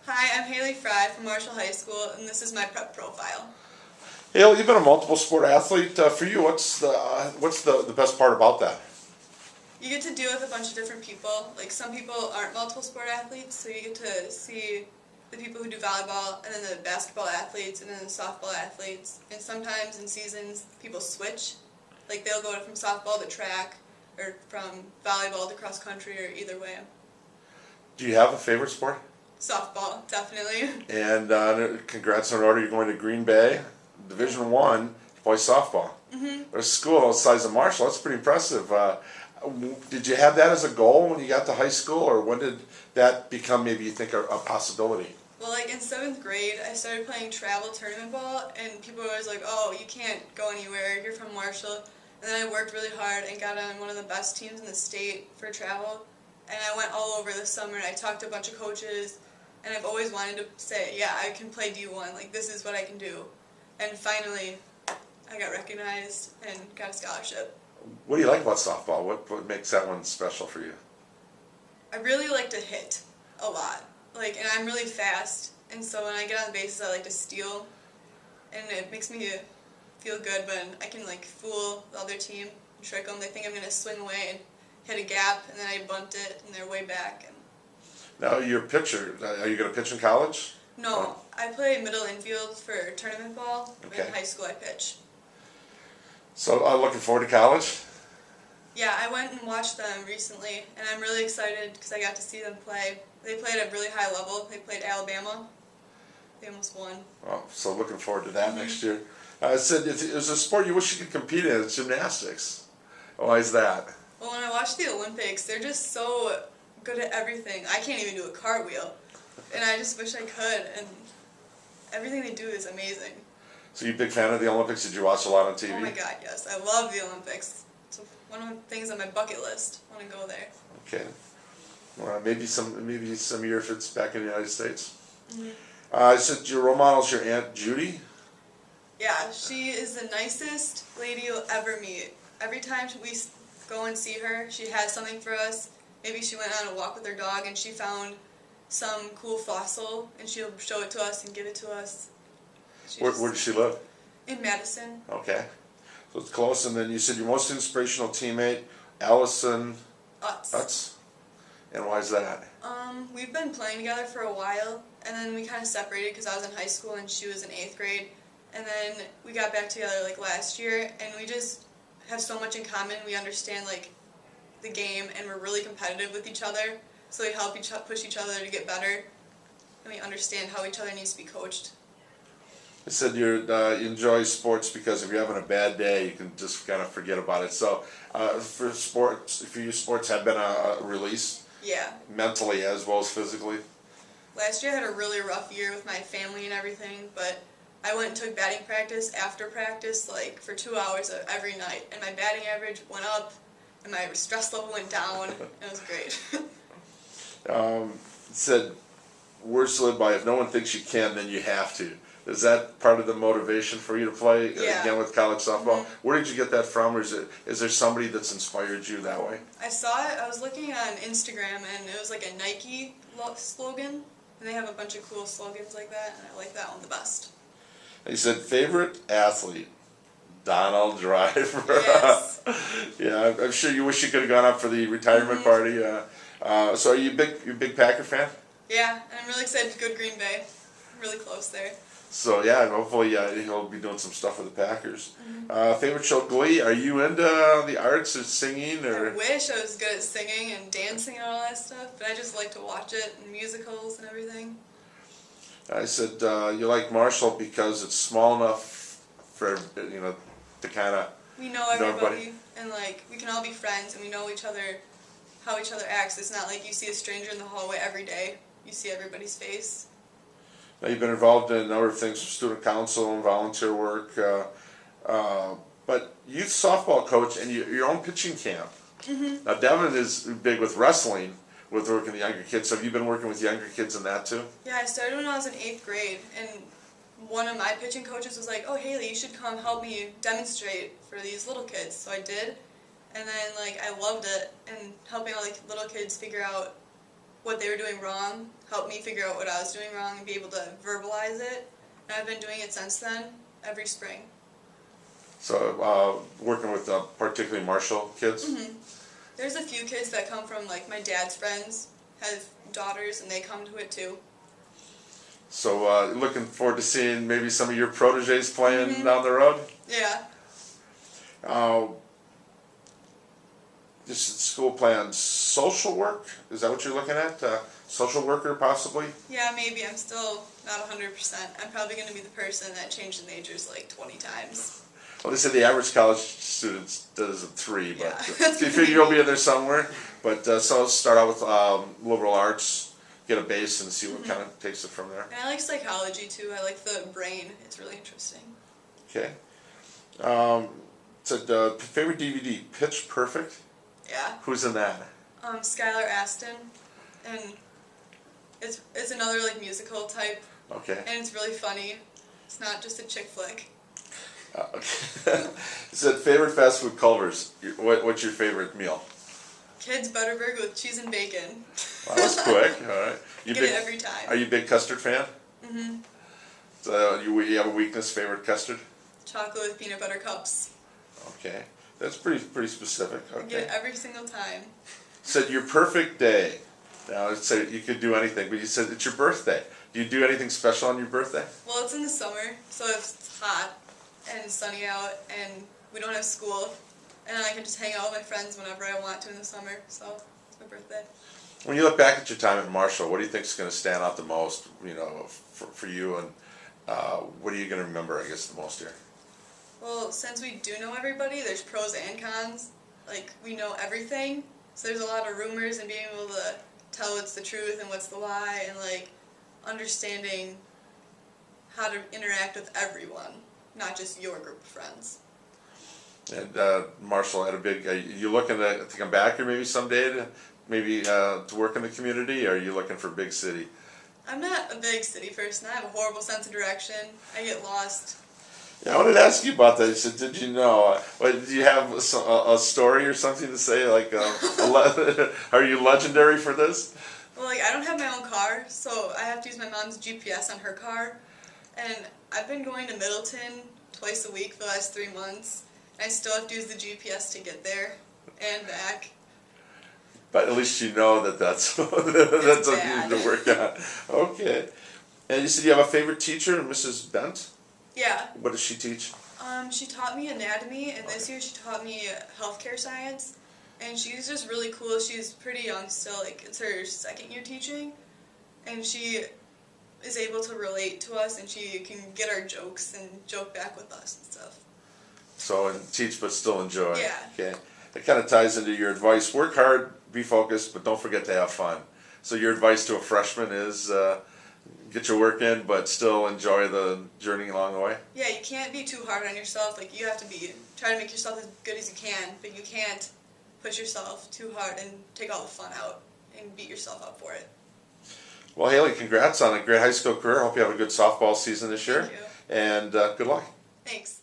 Hi, I'm Hailee Frey from Marshall High School, and this is my prep profile. Hailee, you've been a multiple sport athlete. For you, what's the best part about that? You get to deal with a bunch of different people. Like, some people aren't multiple sport athletes, so you get to see the people who do volleyball, and then the basketball athletes, and then the softball athletes. And sometimes in seasons, people switch. Like, they'll go from softball to track, or from volleyball to cross country, or either way. Do you have a favorite sport? Softball, definitely. And congrats on order. You're going to Green Bay, Division I, to play softball. Mm-hmm. A school the size of Marshall. That's pretty impressive. Did you have that as a goal when you got to high school, or when did that become maybe you think a possibility? Well, like in 7th grade, I started playing travel tournament ball, and people were always like, oh, you can't go anywhere, you're from Marshall. And then I worked really hard and got on one of the best teams in the state for travel. And I went all over this summer, and I talked to a bunch of coaches, and I've always wanted to say, yeah, I can play D1, like this is what I can do. And finally, I got recognized and got a scholarship. What do you like about softball? What makes that one special for you? I really like to hit a lot. Like, and I'm really fast, and so when I get on the bases, I like to steal, and it makes me feel good when I can like fool the other team and trick them. They think I'm gonna swing away and hit a gap, and then I bunt it, and they're way back. And Now you're a pitcher. Are you going to pitch in college? no, I play middle infield for tournament ball. Okay. In high school, I pitch. So looking forward to college. Yeah, I went and watched them recently, and I'm really excited because I got to see them play. They played at a really high level. They played Alabama. They almost won. Well, so looking forward to that next year. I said if there's a sport you wish you could compete in, it's gymnastics. Why is that? Well, when I watch the Olympics, they're just so good at everything. I can't even do a cartwheel, and I just wish I could, and everything they do is amazing. So you a big fan of the Olympics? Did you watch a lot on TV? Oh my god, yes. I love the Olympics. It's one of the things on my bucket list. I want to go there. Okay. Well, maybe some year if it's back in the United States. Mm-hmm. I said your role model's your Aunt Judy. Yeah, she is the nicest lady you'll ever meet. Every time we go and see her, she has something for us. Maybe she went on a walk with her dog and she found some cool fossil, and she'll show it to us and give it to us. Where does she live? In Madison. Okay. So it's close. And then you said your most inspirational teammate, Allison Utz. And why is that? We've been playing together for a while, and then we kind of separated because I was in high school and she was in 8th grade. And then we got back together like last year, and we just have so much in common. We understand like the game, and we're really competitive with each other. So we help push each other to get better, and we understand how each other needs to be coached. I said you enjoy sports because if you're having a bad day, you can just kind of forget about it. So for you, sports have been a release. Yeah. Mentally as well as physically. Last year I had a really rough year with my family and everything, but I went and took batting practice after practice, like for 2 hours every night, and my batting average went up, and my stress level went down. It was great. It said, words to live by, if no one thinks you can, then you have to. Is that part of the motivation for you to play again with college softball? Mm-hmm. Where did you get that from, or is there somebody that's inspired you that way? I saw it, I was looking on Instagram, and it was like a Nike slogan, and they have a bunch of cool slogans like that, and I like that one the best. He said, favorite athlete, Donald Driver. Yes. Yeah, I'm sure you wish you could have gone up for the retirement party. So are you a big Packer fan? Yeah, and I'm really excited to go to Green Bay. I'm really close there. So yeah, hopefully he'll be doing some stuff with the Packers. Favorite show, Glee. Are you into the arts or singing? Or? I wish I was good at singing and dancing and all that stuff, but I just like to watch it and musicals and everything. I said you like Marshall because it's small enough for to kind of. We know everybody, and like we can all be friends, and we know each other, how each other acts. It's not like you see a stranger in the hallway every day. You see everybody's face. Now you've been involved in a number of things, student council and volunteer work, but youth softball coach and your own pitching camp. Now Devin is big with wrestling, with working with younger kids. So have you been working with younger kids in that too? Yeah, I started when I was in 8th grade, and one of my pitching coaches was like, "Oh, Hailee, you should come help me demonstrate for these little kids." So I did, and then like I loved it, and helping all the little kids figure out what they were doing wrong, helped me figure out what I was doing wrong and be able to verbalize it. And I've been doing it since then, every spring. So working with particularly Marshall kids? Mm-hmm. There's a few kids that come from, like, my dad's friends, have daughters, and they come to it too. So looking forward to seeing maybe some of your proteges playing down the road? Yeah. Just school plans, social work? Is that what you're looking at? Social worker possibly? Yeah, maybe. I'm still not 100%. I'm probably going to be the person that changed the majors like 20 times. Well, they said the average college student does it 3, but Yeah. you figure you'll be in there somewhere. But so start out with liberal arts, get a base, and see what kind of takes it from there. And I like psychology too. I like the brain. It's really interesting. Okay. Said favorite DVD, Pitch Perfect. Yeah. Who's in that? Skylar Aston, and it's another like musical type, Okay. and it's really funny. It's not just a chick flick. Okay. It said favorite fast food Culver's. What's your favorite meal? Kids Butterburger with cheese and bacon. Well, that was quick. All right. Get it every time. Are you a big custard fan? Mhm. So you have a weakness, favorite custard? Chocolate with peanut butter cups. Okay. That's pretty specific. I get Okay. it every single time. Said your perfect day. Now it said you could do anything, but you said it's your birthday. Do you do anything special on your birthday? Well, it's in the summer, so it's hot and sunny out, and we don't have school, and I can just hang out with my friends whenever I want to in the summer. So it's my birthday. When you look back at your time at Marshall, what do you think is going to stand out the most? You know, for you, and what are you going to remember? I guess the most here. Well, since we do know everybody, there's pros and cons. Like, we know everything, so there's a lot of rumors, and being able to tell what's the truth and what's the lie, and like understanding how to interact with everyone, not just your group of friends. And Marshall had a big. You looking to come back here maybe someday to work in the community? Or are you looking for a big city? I'm not a big city person. I have a horrible sense of direction. I get lost. Yeah, I wanted to ask you about that. You said, did you know? Do you have a story or something to say? Like, are you legendary for this? Well, like, I don't have my own car, so I have to use my mom's GPS on her car. And I've been going to Middleton twice a week for the last 3 months. And I still have to use the GPS to get there and back. But at least you know that's that's what you need to work on. Okay. And you said you have a favorite teacher, Mrs. Bent? Yeah. What does she teach? She taught me anatomy, and this year she taught me healthcare science. And she's just really cool. She's pretty young still, like it's her 2nd year teaching. And she is able to relate to us, and she can get our jokes and joke back with us and stuff. So, and teach but still enjoy. Yeah. Okay. It kind of ties into your advice. Work hard, be focused, but don't forget to have fun. So your advice to a freshman is get your work in, but still enjoy the journey along the way? Yeah, you can't be too hard on yourself. Like, you have to try to make yourself as good as you can, but you can't push yourself too hard and take all the fun out and beat yourself up for it. Well, Hailee, congrats on a great high school career. Hope you have a good softball season this year. Thank you. And good luck. Thanks.